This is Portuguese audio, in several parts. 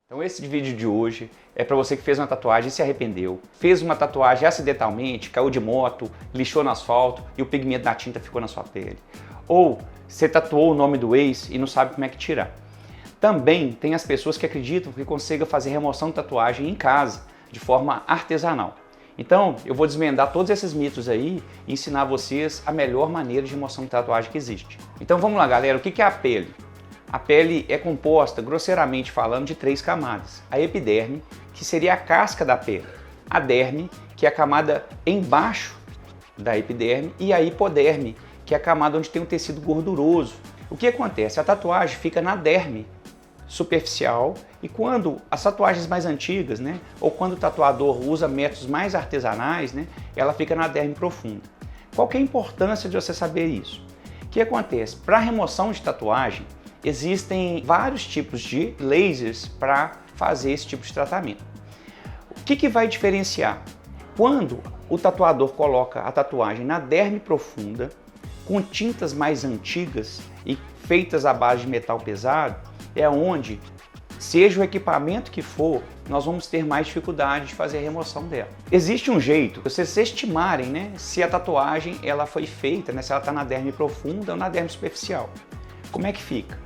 Então esse vídeo de hoje é para você que fez uma tatuagem e se arrependeu, fez uma tatuagem acidentalmente, caiu de moto, lixou no asfalto e o pigmento da tinta ficou na sua pele. Ou você tatuou o nome do ex e não sabe como é que tirar. Também tem as pessoas que acreditam que consiga fazer remoção de tatuagem em casa, de forma artesanal. Então eu vou desvendar todos esses mitos aí e ensinar vocês a melhor maneira de remoção de tatuagem que existe. Então vamos lá, galera, o que é a pele? A pele é composta, grosseiramente falando, de 3 camadas. A epiderme, que seria a casca da pele. A derme, que é a camada embaixo da epiderme. E a hipoderme, que é a camada onde tem um tecido gorduroso. O que acontece? A tatuagem fica na derme superficial, e quando as tatuagens mais antigas, ou quando o tatuador usa métodos mais artesanais, ela fica na derme profunda. Qual que é a importância de você saber isso? O que acontece? Para remoção de tatuagem, existem vários tipos de lasers para fazer esse tipo de tratamento. O que vai diferenciar? Quando o tatuador coloca a tatuagem na derme profunda, com tintas mais antigas e feitas à base de metal pesado, é onde, seja o equipamento que for, nós vamos ter mais dificuldade de fazer a remoção dela. Existe um jeito de vocês estimarem se a tatuagem ela foi feita, se ela está na derme profunda ou na derme superficial. Como é que fica?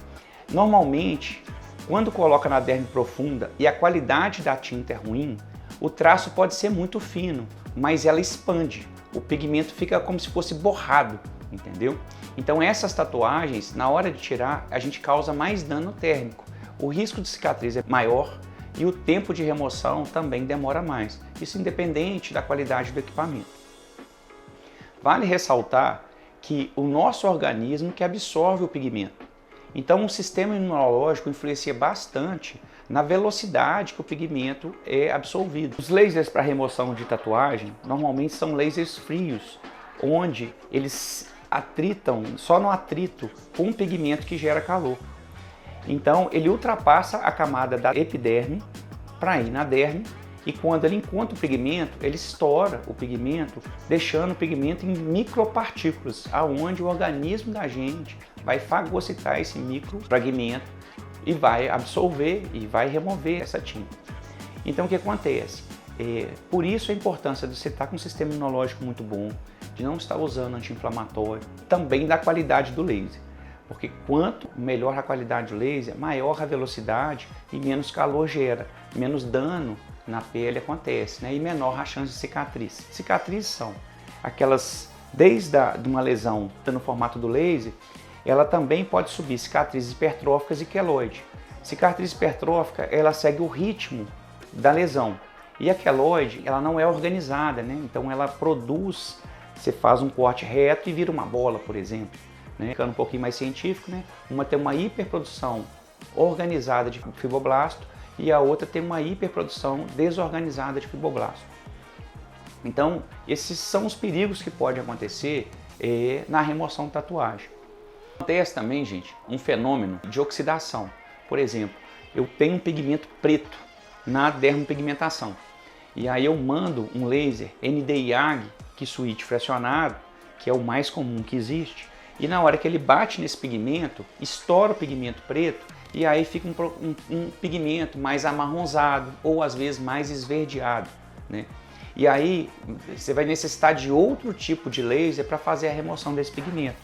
Normalmente, quando coloca na derme profunda e a qualidade da tinta é ruim, o traço pode ser muito fino, mas ela expande. O pigmento fica como se fosse borrado, entendeu? Então essas tatuagens, na hora de tirar, a gente causa mais dano térmico. O risco de cicatriz é maior e o tempo de remoção também demora mais. Isso independente da qualidade do equipamento. Vale ressaltar que o nosso organismo que absorve o pigmento. Então o sistema imunológico influencia bastante na velocidade que o pigmento é absorvido. Os lasers para remoção de tatuagem normalmente são lasers frios, onde eles atritam só no atrito com um pigmento que gera calor. Então ele ultrapassa a camada da epiderme para ir na derme, e quando ele encontra o pigmento, ele estoura o pigmento, deixando o pigmento em micropartículas, aonde o organismo da gente vai fagocitar esse microfragmento e vai absorver e vai remover essa tinta. Então o que acontece? Por isso a importância de você estar com um sistema imunológico muito bom, de não estar usando anti-inflamatório, também da qualidade do laser. Porque quanto melhor a qualidade do laser, maior a velocidade e menos calor gera, menos dano na pele acontece, e menor a chance de cicatriz. Cicatrizes são aquelas, desde uma lesão no formato do laser, ela também pode subir cicatrizes hipertróficas e queloide. Cicatriz hipertrófica, ela segue o ritmo da lesão. E a queloide, ela não é organizada, então ela produz, você faz um corte reto e vira uma bola, por exemplo. Ficando um pouquinho mais científico, uma tem uma hiperprodução organizada de fibroblasto e a outra tem uma hiperprodução desorganizada de fibroblasto. Então, esses são os perigos que podem acontecer na remoção de tatuagem. Acontece também, gente, um fenômeno de oxidação. Por exemplo, eu tenho um pigmento preto na dermopigmentação. E aí eu mando um laser Nd:YAG Kisuite fracionado, que é o mais comum que existe, e na hora que ele bate nesse pigmento, estoura o pigmento preto e aí fica um pigmento mais amarronzado ou às vezes mais esverdeado. E aí você vai necessitar de outro tipo de laser para fazer a remoção desse pigmento.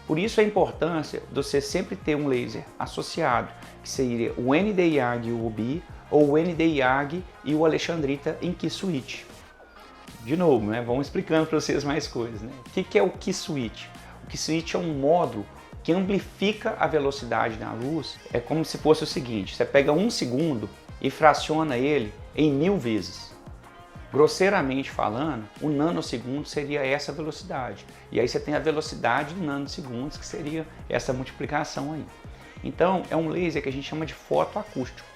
Por isso a importância de você sempre ter um laser associado, que seria o Nd:YAG e o Rubi, ou o Nd:YAG e o Alexandrita em Kisuite. De novo, vamos explicando para vocês mais coisas. O que é o Kisuite? O Kisuite é um módulo que amplifica a velocidade da luz. É como se fosse o seguinte: você pega 1 segundo e fraciona ele em 1000 vezes. Grosseiramente falando, o nanosegundo seria essa velocidade. E aí você tem a velocidade de nanosegundos, que seria essa multiplicação aí. Então é um laser que a gente chama de fotoacústico,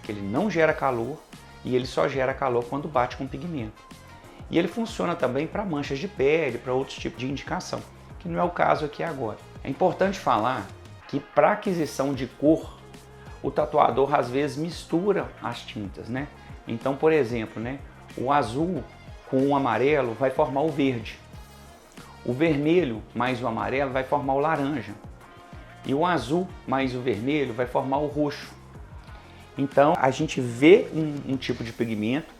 que ele não gera calor e ele só gera calor quando bate com pigmento. E ele funciona também para manchas de pele, para outros tipos de indicação, que não é o caso aqui agora. É importante falar que para aquisição de cor, o tatuador às vezes mistura as tintas, Então, por exemplo, o azul com o amarelo vai formar o verde. O vermelho mais o amarelo vai formar o laranja. E o azul mais o vermelho vai formar o roxo. Então a gente vê um tipo de pigmento,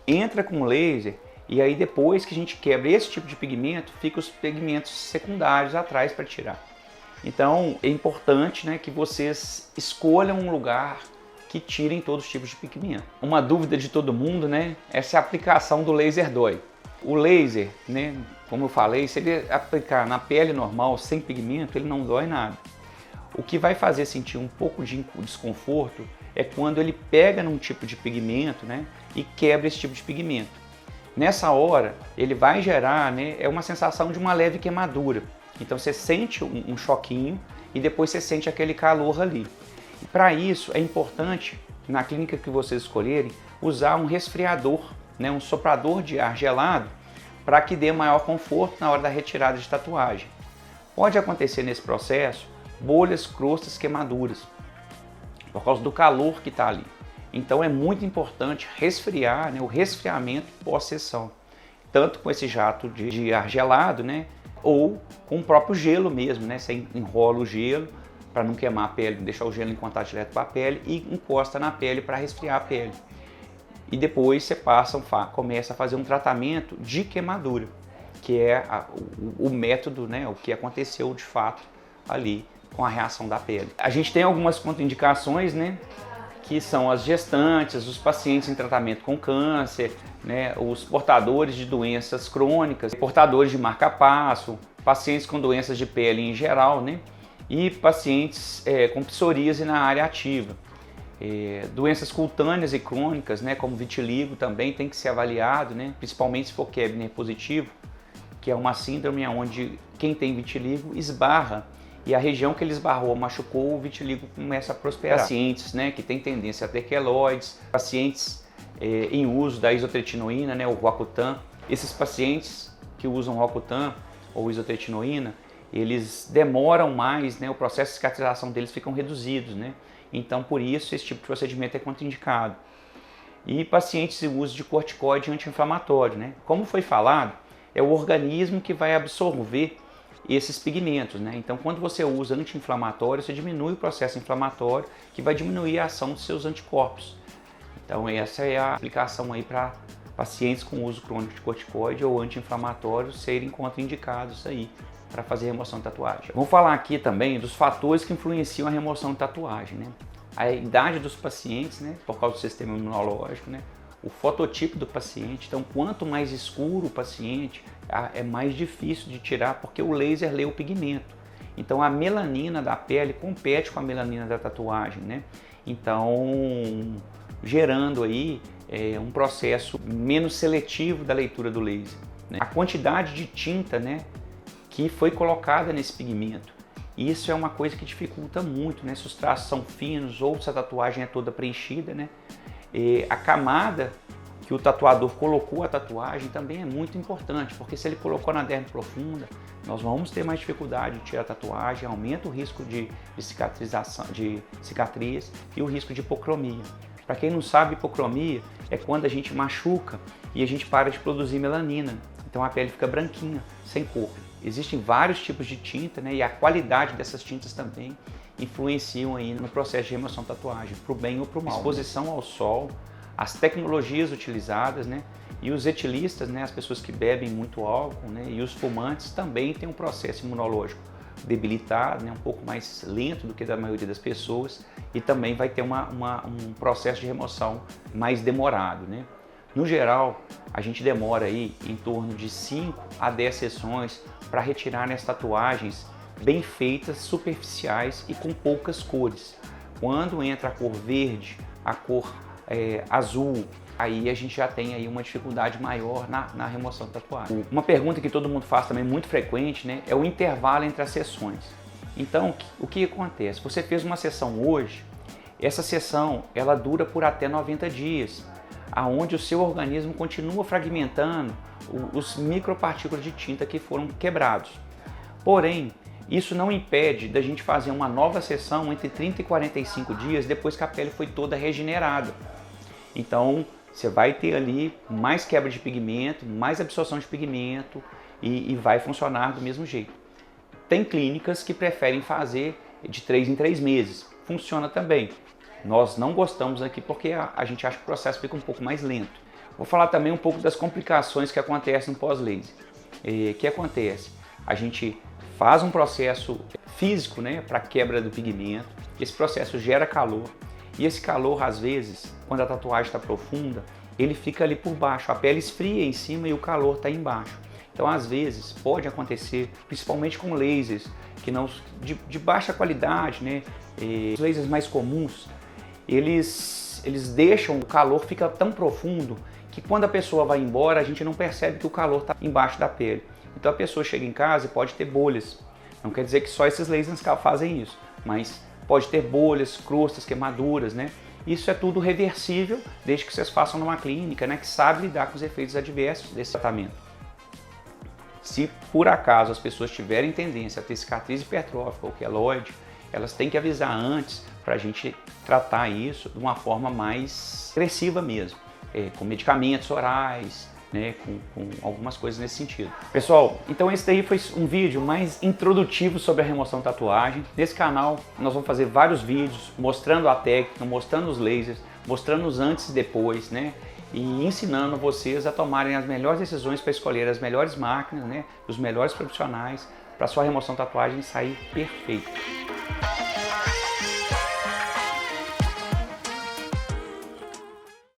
entra com o laser e aí depois que a gente quebra esse tipo de pigmento, fica os pigmentos secundários atrás para tirar. Então é importante, né, que vocês escolham um lugar que tirem todos os tipos de pigmento. Uma dúvida de todo mundo, né, essa é a aplicação do laser dói. O laser, né, como eu falei, se ele aplicar na pele normal, sem pigmento, ele não dói nada. O que vai fazer sentir um pouco de desconforto é quando ele pega num tipo de pigmento, né, e quebra esse tipo de pigmento. Nessa hora, ele vai gerar, né, uma sensação de uma leve queimadura. Então você sente um choquinho e depois você sente aquele calor ali. Para isso é importante, na clínica que vocês escolherem, usar um resfriador, né, um soprador de ar gelado, para que dê maior conforto na hora da retirada de tatuagem. Pode acontecer nesse processo bolhas, crostas, queimaduras, por causa do calor que está ali. Então é muito importante resfriar, né, o resfriamento pós-sessão, tanto com esse jato de ar gelado, né, ou com o próprio gelo mesmo, né, você enrola o gelo para não queimar a pele, deixar o gelo em contato direto com a pele e encosta na pele para resfriar a pele. E depois você começa a fazer um tratamento de queimadura, que é o método, né, o que aconteceu de fato ali com a reação da pele. A gente tem algumas contraindicações, né, que são as gestantes, os pacientes em tratamento com câncer, né, os portadores de doenças crônicas, portadores de marca-passo, pacientes com doenças de pele em geral, né, e pacientes com psoríase na área ativa. Doenças cutâneas e crônicas, né, como vitiligo, também tem que ser avaliado, né, principalmente se for Kebner positivo, que é uma síndrome onde quem tem vitiligo esbarra e a região que ele esbarrou, machucou, o vitiligo começa a prosperar. Pacientes, né, que têm tendência a ter queloides, pacientes em uso da isotretinoína, né, o Roacutan. Esses pacientes que usam Roacutan ou isotretinoína, eles demoram mais, né, o processo de cicatrização deles ficam reduzidos, né? Então, por isso, esse tipo de procedimento é contraindicado. E pacientes em uso de corticoide anti-inflamatório, né? Como foi falado, é o organismo que vai absorver esses pigmentos, né? Então, quando você usa anti-inflamatório, você diminui o processo inflamatório, que vai diminuir a ação dos seus anticorpos. Então, essa é a aplicação aí para pacientes com uso crônico de corticoide ou anti-inflamatório serem contraindicados aí para fazer remoção de tatuagem. Vamos falar aqui também dos fatores que influenciam a remoção de tatuagem, né? A idade dos pacientes, né, por causa do sistema imunológico, né? O fototipo do paciente. Então, quanto mais escuro o paciente, é mais difícil de tirar porque o laser lê o pigmento. Então, a melanina da pele compete com a melanina da tatuagem, né? Então, gerando aí um processo menos seletivo da leitura do laser, né? A quantidade de tinta, né, que foi colocada nesse pigmento. Isso é uma coisa que dificulta muito, né? Se os traços são finos ou se a tatuagem é toda preenchida, né? A camada que o tatuador colocou a tatuagem também é muito importante, porque se ele colocou na derme profunda, nós vamos ter mais dificuldade de tirar a tatuagem, aumenta o risco de cicatrização, de cicatriz e o risco de hipocromia. Para quem não sabe, hipocromia é quando a gente machuca e a gente para de produzir melanina, então a pele fica branquinha, sem cor. Existem vários tipos de tinta, né, e a qualidade dessas tintas também influenciam aí no processo de remoção de tatuagem, para o bem ou para o mal. Exposição ao sol, as tecnologias utilizadas, né, e os etilistas, né, as pessoas que bebem muito álcool, né, e os fumantes também têm um processo imunológico debilitado, né, um pouco mais lento do que da maioria das pessoas e também vai ter um processo de remoção mais demorado, né. No geral, a gente demora aí em torno de 5 a 10 sessões para retirar as tatuagens bem feitas, superficiais e com poucas cores. Quando entra a cor verde, a cor azul, aí a gente já tem aí uma dificuldade maior na remoção da tatuagem. Uma pergunta que todo mundo faz também muito frequente, né, é o intervalo entre as sessões. Então, o que acontece? Você fez uma sessão hoje, essa sessão ela dura por até 90 dias. Aonde o seu organismo continua fragmentando os micropartículas de tinta que foram quebrados. Porém, isso não impede da gente fazer uma nova sessão entre 30 e 45 dias depois que a pele foi toda regenerada. Então, você vai ter ali mais quebra de pigmento, mais absorção de pigmento e vai funcionar do mesmo jeito. Tem clínicas que preferem fazer de 3 em 3 meses, funciona também. Nós não gostamos aqui porque a gente acha que o processo fica um pouco mais lento. Vou falar também um pouco das complicações que acontecem no pós-laser. O que acontece? A gente faz um processo físico, né, para quebra do pigmento. Esse processo gera calor e esse calor, às vezes, quando a tatuagem está profunda, ele fica ali por baixo. A pele esfria em cima e o calor está embaixo. Então, às vezes, pode acontecer, principalmente com lasers que não, de baixa qualidade, né, os lasers mais comuns, eles deixam, o calor fica tão profundo que quando a pessoa vai embora, a gente não percebe que o calor está embaixo da pele. Então a pessoa chega em casa e pode ter bolhas. Não quer dizer que só esses lasers fazem isso, mas pode ter bolhas, crostas, queimaduras, né? Isso é tudo reversível, desde que vocês façam numa clínica, né, que sabe lidar com os efeitos adversos desse tratamento. Se por acaso as pessoas tiverem tendência a ter cicatriz hipertrófica ou queloide, elas têm que avisar antes para a gente tratar isso de uma forma mais agressiva mesmo, com medicamentos orais, né, com algumas coisas nesse sentido. Pessoal, então esse daí foi um vídeo mais introdutivo sobre a remoção de tatuagem. Nesse canal nós vamos fazer vários vídeos mostrando a técnica, mostrando os lasers, mostrando os antes e depois, né, e ensinando vocês a tomarem as melhores decisões para escolher as melhores máquinas, né, os melhores profissionais para sua remoção de tatuagem sair perfeita.